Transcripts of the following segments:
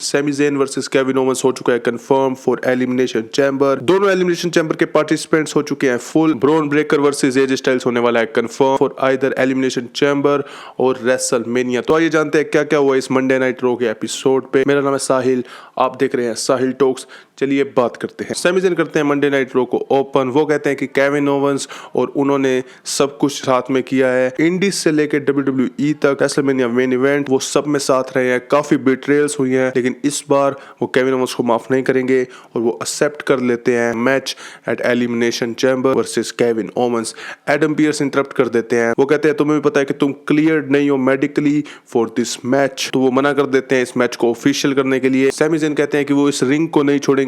Sami Zayn versus Kevin Owens हो चुका है कंफर्म फॉर एलिमिनेशन चैम्बर। दोनों एलिमिनेशन चैम्बर के पार्टिसिपेंट्स हो चुके हैं full. Bron Breakker versus AJ Styles होने वाला है confirm for either elimination chamber और रेसलमेनिया। तो आइए जानते हैं क्या क्या हुआ इस मंडे नाइट रो के एपिसोड पे। मेरा नाम है साहिल, आप देख रहे हैं साहिल टॉक्स। चलिए बात करते हैं। सैमी ज़ेन करते हैं मंडे नाइट रो को ओपन। वो कहते हैं कि केविन ओवेंस और उन्होंने सब कुछ साथ में किया है, इंडीज से लेकर WWE तक, रेसलमेनिया मेन इवेंट, वो सब में साथ रहे हैं। काफी बिट्रेल्स हुई हैं, लेकिन इस बार वो केविन ओवेंस को माफ नहीं करेंगे और वो एक्सेप्ट कर लेते हैं match at elimination chamber versus Kevin Owens. Adam Pearce interrupt कर देते हैं। वो कहते हैं तुम्हें भी पता है कि तुम क्लियर्ड नहीं हो मेडिकली फॉर दिस मैच, तो वो मना कर देते हैं इस मैच को ऑफिशियल करने के लिए। सैमी ज़ेन कहते हैं कि वो इस रिंग को नहीं छोड़ेंगे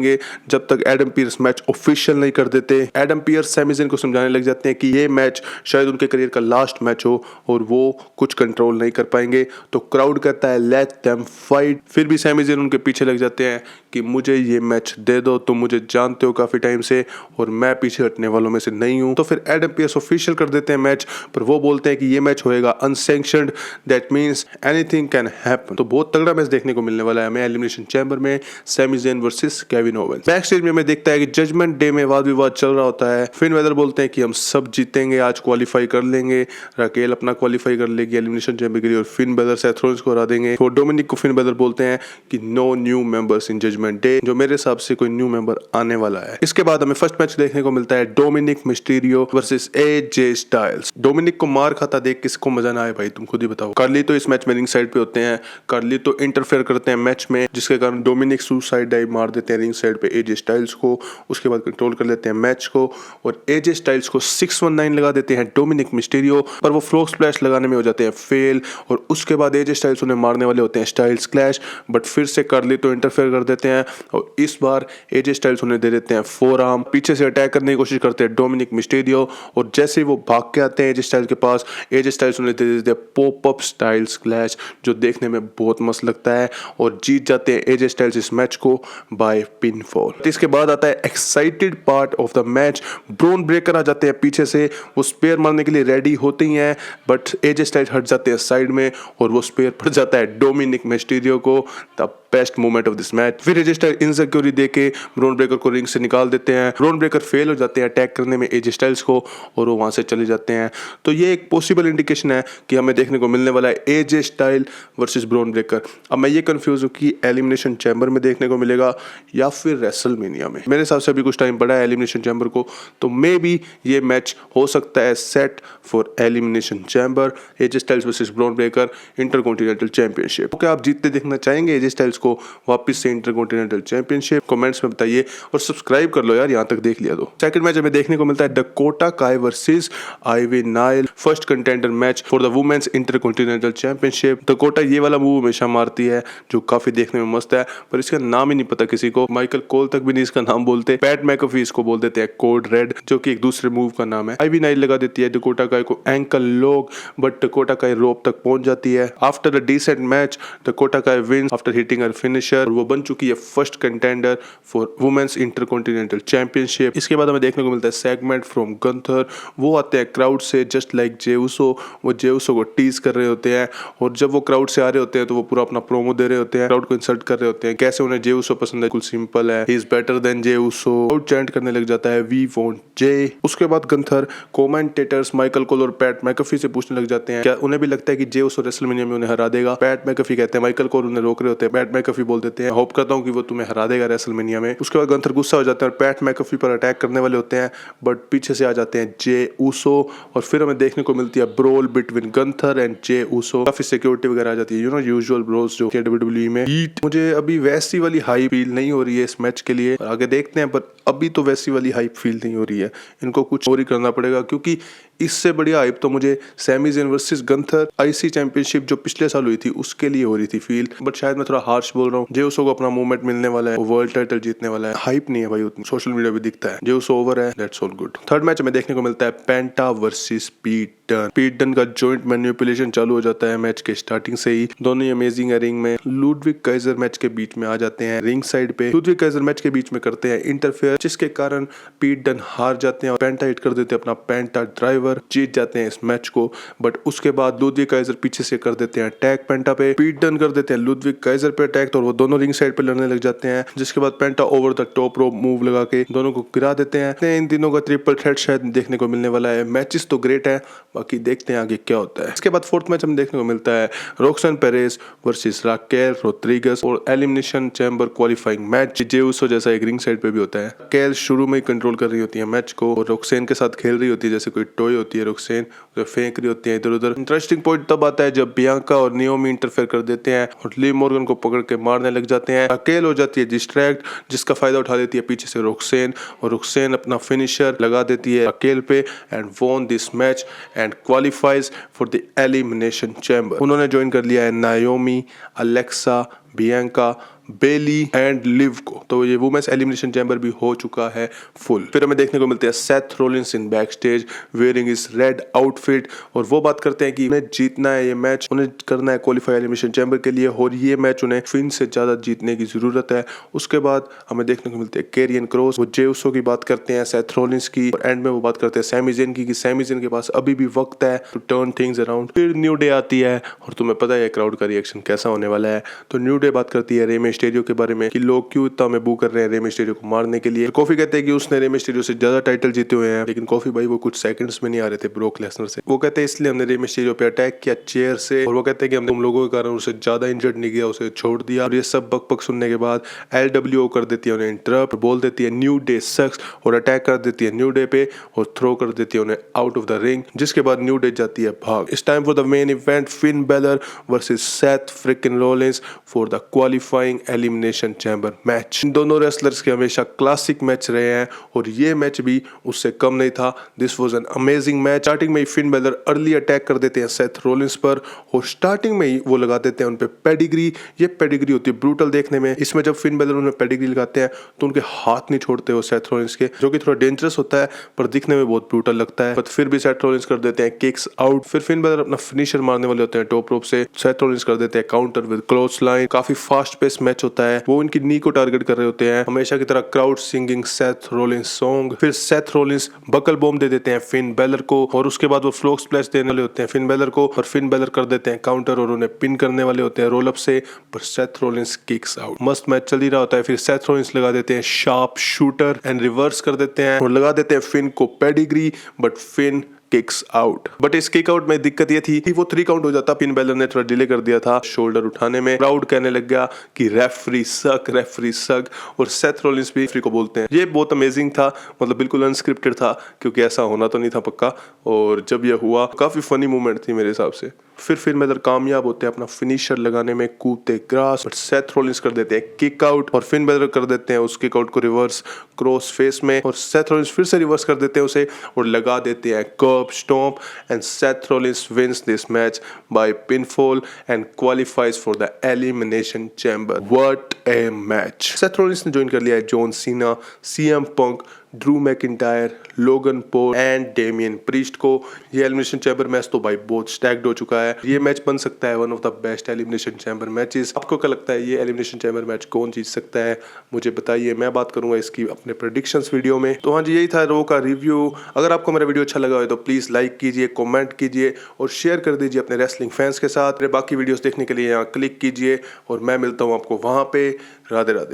जब तक एडम पियर्स मैच ऑफिशियल नहीं कर देते। एडम पियर्स सैमी ज़ेन को समझाने लग जाते हैं कि ये मैच शायद उनके करियर का लास्ट मैच हो और वो कुछ कंट्रोल नहीं कर पाएंगे। तो क्राउड कहता है लेट देम फाइट। फिर भी सैमी ज़ेन उनके पीछे लग जाते हैं कि मुझे ये मैच दे दो, तुम मुझे जानते हो काफी टाइम से और मैं पीछे हटने वालों में से नहीं हूं। तो फिर एडम पियर्स ऑफिशियल कर देते हैं मैच, पर वो बोलते हैं कि ये मैच होएगा unsanctioned, that means anything can happen. तो बहुत तगड़ा मैच देखने को मिलने वाला है हमें एलिमिनेशन चैम्बर में, Sami Zayn versus Kevin Owens. Backstage में हमें देखता है कि जजमेंट डे में वाद विवाद चल रहा होता है। फिन वेदर बोलते हैं कि हम सब जीतेंगे, आज क्वालिफाई कर लेंगे। राकेल अपना क्वालिफाई कर लेगी एलिमिनेशन चैम्बर के लिए और फिन वेदर सेथ रॉलिंस को हरा देंगे। तो डोमिनिक को फिन वेदर बोलते हैं कि no new members in Judgment Day, जो मेरे हिसाब से कोई न्यू मेंबर आने वाला है। इसके बाद हमें फर्स्ट मैच देखने को मिलता है Dominik Mysterio versus AJ Styles. Dominik को मार खाता देख किसको मजा ना आए भाई, तुम खुद ही बताओ। कार्ली तो इस मैच में रिंग साइड पे होते हैं, कार्ली तो इंटरफेयर करते हैं मैच में, जिसके कारण डोमिनिक सुसाइड डाइव मार देते हैं रिंग साइड पे एजे स्टाइल्स को। उसके बाद कंट्रोल कर लेते हैं मैच को और एजे स्टाइल्स को 619 लगा देते हैं डोमिनिक मिस्टीरियो, पर वो फ्रॉग स्प्लैश लगाने में हो जाते हैं फेल। और उसके बाद एजे स्टाइल्स उन्हें मारने वाले होते हैं स्टाइल्स क्लैश, बट फिर से कार्ली तो इंटरफेयर कर देते हैं और इस बार एजे स्टाइल्स उन्हें दे देते हैं फोरआर्म। पीछे से अटैक करने की कोशिश करते हैं डोमिनिक मिस्टीरियो और जैसे ही वो भाग के आते हैं एजे स्टाइल्स के पास, एजे स्टाइल्स उन्हें दे देते हैं पॉप अप स्टाइल्स क्लैश, जो देखने में बहुत मस्त लगता है और जीत जाते हैं एजे स्टाइल्स इस मैच को बाय पिनफॉल। इसके बाद आता है excited part of the match. Bron Breakker आ जाते हैं पीछे से, वो स्पेयर मारने के लिए रेडी होते ही हैं, बट एजे स्टाइल्स हट जाते हैं साइड में और वो स्पेयर पड़ जाता है डोमिनिक मिस्टीरियो को। The best moment of this match. फिर एजे स्टाइल्स इनसिक्योरिटी देके ब्रॉन ब्रेकर को रिंग से निकाल देते हैं। ब्रॉन ब्रेकर फेल हो जाते हैं अटैक करने में एजे स्टाइल्स को और वो वहां से चले जाते हैं। तो ये एक पॉसिबल इंडिकेशन है कि हमें देखने को मिलने वाला है एजे स्टाइल वर्सेस ब्रॉन ब्रेकर। अब मैं ये कंफ्यूज हूँ कि एलिमिनेशन चैम्बर में देखने को मिलेगा या फिर रेसलमेनिया में। मेरे हिसाब से अभी कुछ टाइम पड़ा है एलिमिनेशन चैम्बर को, तो मे बी ये मैच हो सकता है set for elimination chamber, AJ Styles versus Bron Breakker intercontinental championship. क्या आप जीतते देखना चाहेंगे एजे स्टाइल्स को वापस से इंटरकॉन्टिनेंटल चैंपियनशिप? कमेंट्स में बताइए और सब्सक्राइब कर लो यार, यहाँ तक देख लिया तो। सेकंड मैच हमें देखने को मिलता है Dakota Kai versus Ivy Nile, first contender match for the women's intercontinental championship. Dakota ये वाला मूव हमेशा मारती है जो काफी देखने में मस्त है, पर इसका नाम ही नहीं पता किसी को। माइकल कोल तक भी नहीं इसका नाम बोलते। पैट मैकफी इसको बोल देते हैं कोड रेड, जो कि एक दूसरे मूव का नाम है। आइवी नाइल लगा देती है डकोटा काय को एंकल लॉक, बट डकोटा काय रोप तक पहुंच जाती है। After a decent match Dakota Kai wins after hitting her finisher, वो बन चुकी है first contender for women's intercontinental championship. इसके बाद हमें देखने को मिलता है सेगमेंट फ्रॉम गंथर। वो आते हैं क्राउड से जस्ट लाइक जे उसो, वो जे उसो को टीज कर रहे होते हैं और जब वो क्राउड से आ रहे होते हैं तो वो पूरा अपना प्रोमो दे रहे होते हैं, क्राउड को इंसल्ट कर रहे होते हैं, कैसे उन्हें जे उसो पसंद है, बिल्कुल सिंपल है, he is better than J Uso. Crowd chant करने लग जाता है वी वांट जे। उसके बाद गंथर कमेंटेटर्स माइकल कोल और पैट मैकफी से पूछने लग जाते हैं क्या उन्हें भी लगता है कि जे उसो रेसलमेनिया में उन्हें हरा देगा। पैट मैकफी कहते हैं, माइकल कोल उन्हें रोक रहे होते हैं, पैट मैकफी बोल देते हैं होप करता हूं कि वो तुम्हें हरा देगा रेसलमेनिया में। उसके बाद गंथर गुस्सा हो जाते हैं और पैट मैकफी पर अटैक करने वाले होते हैं, बट पीछे से आ जाते हैं जे उसो और फिर हमें देखने को मिलती है ब्रोल बिटवीन गंथर एंड जे उसो। काफी सिक्योरिटी वगैरह आ जाती है, यू नो यूजुअल ब्रोस जो WWE में। मुझे अभी वैसी वाली हाई फील नहीं हो रही है इस मैच के लिए, आगे देखते हैं, पर अभी तो वैसी वाली हाइप फील नहीं हो रही है। इनको कुछ और ही करना पड़ेगा, क्योंकि इससे बढ़िया हाइप तो मुझे Sami Zayn versus Gunther IC championship जो पिछले साल हुई थी उसके लिए हो रही थी फील, बट शायद मैं थोड़ा हार्श बोल रहा हूँ। जे उसो को अपना मूवमेंट मिलने वाला है, वर्ल्ड टाइटल जीतने वाला है, हाइप नहीं है भाई उतनी, सोशल मीडिया पे दिखता है। जे उसो ओवर है, that's all good. Third match में देखने को मिलता है पेंटा वर्सेस पीट डन। पीट डन का जॉइंट मैनिपुलेशन चालू हो जाता है मैच के स्टार्टिंग से ही। दोनों ही अमेजिंग है रिंग में। लुडविग काइजर मैच के बीच में आ जाते हैं रिंग साइड पे। लुडविग काइजर मैच के बीच में करते हैं इंटरफेयर, जिसके कारण पीट डन हार जाते हैं और पेंटा हिट कर देते हैं अपना पेंटा ड्राइवर, जीत जाते हैं इस मैच को। बट उसके बाद लुडविग काइजर पीछे से कर देते हैं अटैक पेंटा पे, पीट डन कर देते हैं लुडविग काइजर पे अटैक अटैक्ट और वो दोनों रिंग साइड पे लड़ने लग जाते हैं, जिसके बाद Penta over the top rope move लगा के दोनों को गिरा देते हैं। इन तीनों का ट्रिपल थ्रेट शायद देखने को मिलने वाला है। मैचेस तो ग्रेट है, बाकी देखते हैं आगे क्या होता है। इसके बाद फोर्थ मैच हमें देखने को मिलता है रोक्सन पेरेज वर्सेस राकेल रोड्रिगेज और एलिमिनेशन चैम्बर क्वालिफाइंग मैच। जे उसो जैसा एक रिंग साइड पे भी होता है। राकेल शुरू में ही कंट्रोल कर रही होती है मैच को और रोक्सेन के साथ खेल रही होती है जैसे कोई टॉय होती है। रोक्सेन उसे फेंक रही होती है इधर उधर। इंटरेस्टिंग पॉइंट तब आता है जब बियांका और नियोमी इंटरफेयर कर देते हैं और लिव मॉर्गन को पकड़ के मारने लग जाते हैं। राकेल हो जाती है डिस्ट्रैक्ट, जिसका फायदा उठा लेती है पीछे से रोक्सेन और रोक्सेन अपना फिनिशर लगा देती है राकेल पे and won this match and qualifies for the elimination chamber. उन्होंने ज्वाइन कर लिया है Naomi, Alexa, Bianca, Bayley and Liv को। तो ये वुमेन्स एलिमिनेशन चैम्बर भी हो चुका है फुल। फिर हमें देखने को मिलते हैं Seth Rollins in back stage wearing is red outfit और वो बात करते हैं कि उन्हें जीतना है ये मैच, उन्हें करना है क्वालिफाई एलिमिनेशन चैम्बर के लिए और ये मैच उन्हें फिन से ज्यादा जीतने की जरूरत है। उसके बाद हमें देखने को मिलते हैं कैरियन क्रॉस, वो जे उसो की बात करते हैं सेथ रोलिंस की और एंड में वो बात करते हैं सैमी ज़ेन की कि सैमी ज़ेन के पास अभी भी वक्त है टू टर्न थिंग्स अराउंड। फिर न्यू डे आती है और तुम्हें पता है क्राउड का रिएक्शन कैसा होने वाला है। तो न्यू डे बात करती है रे मिस्टीरियो के बारे में कि लोग क्यों इतना हमें बू कर रहे हैं रे मिस्टीरियो को मारने के लिए। कॉफी कहते हैं कि उसने रे मिस्टीरियो से ज्यादा टाइटल जीते हुए हैं, लेकिन कॉफी भाई वो कुछ सेकंड्स में नहीं आ रहे थे ब्रोक लेसनर से। वो कहते हैं इसलिए हमने रे मिस्टीरियो पे अटैक किया चेयर से और वो कहते हैं कि हमने तुम लोगों के कारण उसे ज्यादा इंजर्ड नहीं किया, उसे छोड़ दिया। और ये सब बक बक सुनने के बाद LWO कर देती है उन्हें इंटरप्ट, बोल देती है न्यू डे सक्स और अटैक कर देती है न्यू डे पे और थ्रो कर देती है उन्हें आउट ऑफ द रिंग, जिसके बाद न्यू डे जाती है भाग। इस time for the main event Finn Balor versus Seth freaking Rollins for the qualifying elimination chamber match. इन दोनों रेसलर्स के हमेशा क्लासिक मैच रहे हैं और ये मैच भी उससे कम नहीं था। This was an amazing match. Starting में ही फिन बेलर अर्ली अटैक कर देते हैं सेथ रोलिंस पर और स्टार्टिंग में ही वो लगा देते हैं उन पे पेडिग्री। ये पेडिग्री होती है ब्रूटल देखने में। इसमें जब फिन बेलर उन्हें पेडिग्री लगाते हैं तो उनके हाथ नहीं छोड़ते वो सेथ रोलिंस के, जो कि थोड़ा डेंजरस होता है पर दिखने में बहुत ब्रूटल लगता है। पर फिर भी सेथ रोलिंस कर देते हैं किक्स आउट। फिर फिन बेलर अपना फिनिशर मारने वाले होते हैं टॉप रोप से, सेथ रोलिंस कर देते हैं काउंटर विद क्लोज लाइन। काफी फास्ट पेस मैच होता है। वो इनकी नी को टारगेट कर रहे होते हैं हमेशा की तरह, crowd singing Seth Rollins song. फिर सेथ रोलिंस बकल बॉम्ब दे देते हैं फिन बेलर को और उसके बाद वो फ्लोक स्प्लैश देने वाले होते हैं फिन बेलर को और फिन बेलर कर देते हैं काउंटर और उन्हें पिन करने वाले होते हैं रोल अप से, पर सेथ रोलिंस किक्स आउट। मस्त मैच चल ही रहा होता है। फिर सेथ रोलिंस लगा देते हैं शार्प शूटर एंड रिवर्स कर देते हैं और लगा देते हैं फिन को pedigree, but Finn kicks out. But इस किक आउट में दिक्कत ये थी कि वो 3 काउंट हो जाता। फिन बेलर ने थोड़ा डिले कर दिया था शोल्डर उठाने में। क्राउड कहने लग गया कि रेफरी सक और सेथ रोलिंस भी रेफरी को बोलते हैं। ये बहुत अमेजिंग था, मतलब बिल्कुल अनस्क्रिप्टेड था क्योंकि ऐसा होना तो नहीं था पक्का। और जब ये हुआ काफी फनी मोमेंट थी मेरे हिसाब से। फिर फिन बेलर कामयाब होते हैं अपना फिनिशर लगाने में, कूदते ग्रास, बट सेथ रोलिंस कर देते हैं किक आउट और फिन बेलर कर देते हैं उस किक आउट को रिवर्स क्रॉस फेस में और सेथ रोलिंस फिर से रिवर्स कर देते हैं उसे और लगा देते हैं curb stomp and Seth Rollins wins this match by pinfall and qualifies for the elimination chamber. What a match. Seth Rollins ने ज्वाइन कर लिया है John Cena, CM Punk, Drew McIntyre, Logan Paul and Damian Priest को। ये elimination chamber match तो भाई बहुत stacked हो चुका है। ये मैच बन सकता है one of the best elimination chamber matches. आपको क्या लगता है ये एलिमिनेशन चैम्बर मैच कौन जीत सकता है, मुझे बताइए। मैं बात करूंगा इसकी अपने प्रेडिक्शंस वीडियो में। तो हाँ जी, यही था रो का रिव्यू। अगर आपको मेरा वीडियो अच्छा लगा हो तो प्लीज लाइक कीजिए, कॉमेंट कीजिए और शेयर कर दीजिए अपने रेसलिंग फैंस के साथ। मेरे बाकी वीडियोस देखने के लिए यहाँ क्लिक कीजिए और मैं मिलता हूँ आपको वहाँ पे। राधे राधे।